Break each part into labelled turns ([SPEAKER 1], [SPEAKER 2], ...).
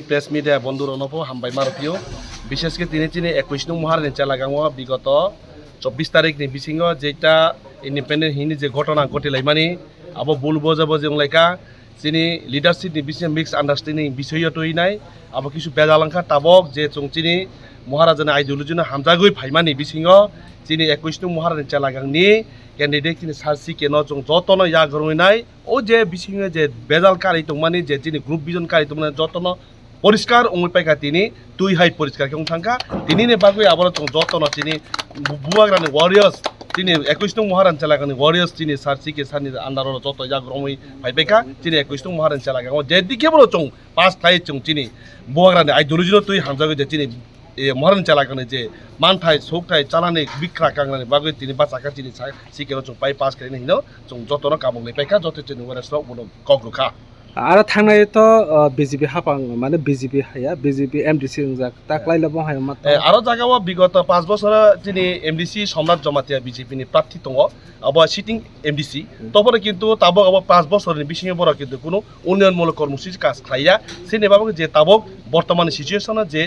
[SPEAKER 1] press media বন্ধুর অনপ হামবাই মারপিও বিশেষ করে তিনি 21 নং মহারানী চেলাগাঁও বিগত 24 তারিখনি বিসিঙ্গ যেটা ইন্ডিপেন্ডেন্ট হিনি যে ঘটনা ঘটিলাইমানি আবো বুল বজাবো যেংলাইকা চিনি লিডারশিপনি বিসিং মিক্স আন্ডারস্ট্যান্ডিং বিষয় তৈনাই আবো কিছু বেজালাংখা তাবক যে চিনি মহারাজানি আইডিওলজিनो হামজাগৈ ফাইমানি বিসিঙ্গ চিনি 21 নং মহারানী চেলাগাঁওनि ক্যান্ডিডেট চিনি সারসি কেন जों যতন ইয়াগ্রইনাই ও যে বিসিঙ্গে যে বেজাল কারি তংমানি যে চিনি গ্রুপ বিজন কারি তংমানি যতন পরিষ্কার পাইকা তিনি তুই হাই পরিষ্কার কেউ থাকা তিনি বাগুই আবার যত্ন তিনি বুয়াগ্রানি ওয়ারিয়ার্স তিনি 21 নং মহারানী চেলাগাঁওनि ওয়ারিয়ার্স তিনি সারসি কে সানি আন্ডার যত জাগ্রমই পাইপাইকা তিনি 21 নং মহারানী চেলাগাঁও যেদিকে বড় চং পাঁচ থাই চং তিনি বুয়াগ্রানি আইডিওলজিनो তুই হামজাগৈ যে তিনি মহারানী চেলাগাঁওनि যে মানথাই সৌকথাই চালানি বিক্রা কাংনানি বাগুই তিনি বাচাকা তিনি সিকেनो চং পাই পাস কারিनि हिनो চং যতन कामंगले पाइका जत তিনি ওয়ারিয়ার্স বড় कग्रुखा
[SPEAKER 2] आरो थांनाय तो बीजेपी हापां माने बीजेपी हाया बीजेपी एमडीसी जाक ताकलाइला बहाय मात
[SPEAKER 1] आरो जागाव विगत 5 बছर তিনি एमडीसी सम्राट जमातिया बीजेपी नि प्रार्थी दङ अब सिटिं एमडीसी तबरे किन्तु ताबक अब 5 বছরनि बिसिङे बर किन्तु कुनु उन्नयनमूलक कर्मसूचि काज खाया सेनेबाबो जे ताबक बर्तमान सिचुएसन जे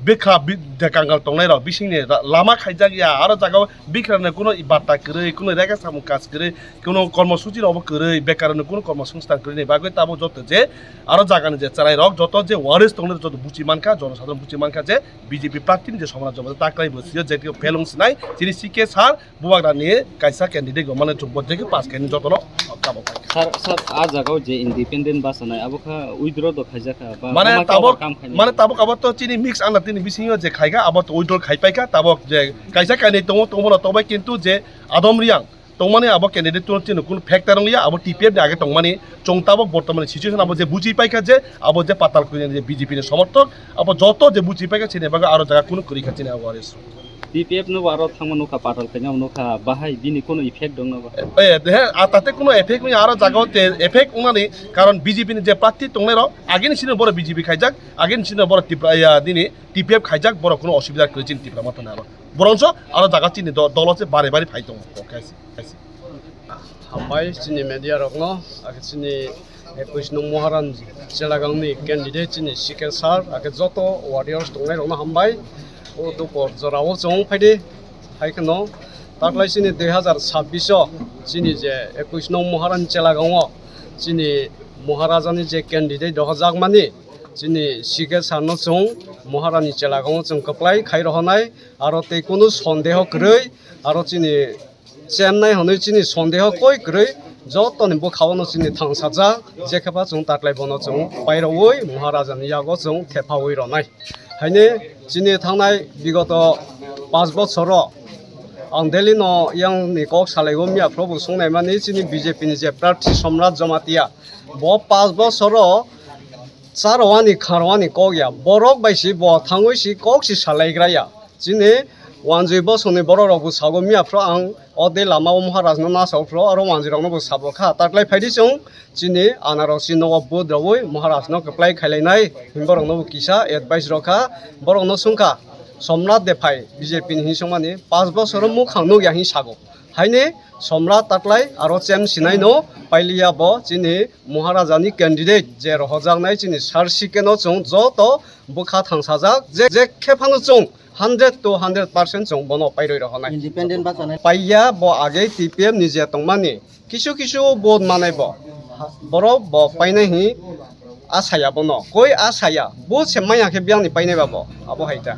[SPEAKER 1] बेखा देखांगाल तंनाय र बिसिंनि लामा खाइजागिया आरो जागाव बिखराने कुनु बार्ता करै कुनु रेगा सामु काज करै कुनु कर्मसूचि रब करै बेकारने कुनु कर्मसंस्थान करै बागै ताबो जत जे आरो जागानि जे चराय रक जत जे वारिस तंनाय जत बुचि मानका जनसाधारण बुचि मानका जे बीजेपी प्रार्थीनि जे समाज जमा ताकलाय बसियो जे फेलंस नाय जिनि सिके सार बुवाग्रानि कायसा कैंडिडेट गमाने चुबदेके पास कैनि जतन ताबो
[SPEAKER 3] सर आ जगाव जे इंडिपेंडेंट बासनाय अबखा उइद्र द खाइजाखा
[SPEAKER 1] माने ताबो अब तो चिनि मिक्स आना তিনি বিসিङो जे खाइगा अब तो उइद्र खाइपाइका ताबो जे कायसा कैनि दङ तंबो तबाय किन्तु जे आदम रियां तंमाने अब कैंडिडेट तो चिनो कुन फैक्टर लिया अब टीपीएफ आगे तंमाने चंताबक बर्तमान सिचुएशन अब जे बुझी पाइका जे अब जे पाताल कुन जे बीजेपी ने समर्थक अब जत जे बुझी पाइका छिने बागा आरो जागा कुन करि खाचिने वारिस
[SPEAKER 3] टीपीएफ नो बारो थांमो नखा पाताल खैना नखा बाहाय बिनि कोनो इफेक्ट दङ नाबा
[SPEAKER 1] ए देह ताते कोनो इफेक्ट नि आरो जागाव ते इफेक्ट उनानि कारण बीजेपी नि जे प्रार्थी तंनाय र आगेनि सिनो बर बीजेपी खाइजाक आगेनि सिनो बर टिप्रा दिनि टीपीएफ खाइजाक बर कोनो असुबिदा करिचिन टिप्रा माथन आरो बरंस आरो जागा चिनि दलसे बारे बारे फाइ दङ खाइसि
[SPEAKER 4] हामबाय चिनि मेडिया रखनो आके चिनि 21 नং महारानी চেলাগাঁওनि कैंडिडेट चिनि सिके सार आके जत वारियार्स दंनाय रखनो हामबाय ओ दुपर जराव जों फाइदे हाइखनो ताकलाय चिनि 2026 चिनि जे 21 नং महारानी চেলাগাঁও चिनि महाराजानि जे कैंडिडेट दहजाक मानि चिनि सिके सारनो जों महारानी চেলাগাঁও जों कप्लाय खाइ रहनाय आरो ते कोनो सन्देह करै आरो चिनि चेन्नाई हनै चिनि सन्देह कय करै जतनि बखावनो चिनि थांसाजा जेखेबा जों ताकलाय बनो जों बायरावै महाराजानि यागो जों थेफावै रनाय हायने चिनि थांनाय विगत 5 বছर आं दिल्लीनो यांनि कक सालायगो मियाफ्रावबो संनाय मानि चिनि बीजेपी नि जे प्रार्थी सम्राट जमातिया ब 5 বছर चारवानि खारवानि कगया बरक बायसि ब थांगैसि ककसि सालायग्राया चिनि वानजि बसनि बररावबो सागो मियाफ्रा आं अदे लामा महाराजनो नासावफ्रा आरो वानजिरावनो साबखा ताकलाय फायदि जों चिनि आनारसि नवाब बुद्रावै महाराजनो कप्लाय खायलायनाय हिंबरनो किसा एडभाइस रखा बरनो सुंखा सम्राट देफाय बीजेपी नि हिसमानि 5 বছর मुखांनो या हि सागो हायने सम्राट ताकलाय आरो चेम सिनायनो पाइलिया ब चिनि महाराजानि कैंडिडेट जे रहजानाय चिनि सारसिकेनो जों जत बुखा थांसाजाक जे खेफानो जों 100 to 100% जों बनो पाइरै रहनाय
[SPEAKER 3] इंडिपेंडेंट बासनाय
[SPEAKER 4] पाइया ब आगे टीपीएफ निजे तंमानि किछु किछु बोद मानाय ब बरो ब पाइनाय हि आसाया बनो कोई आसाया बहुत सेमायाखे बियानि पाइनाय बाबो आबो हाइता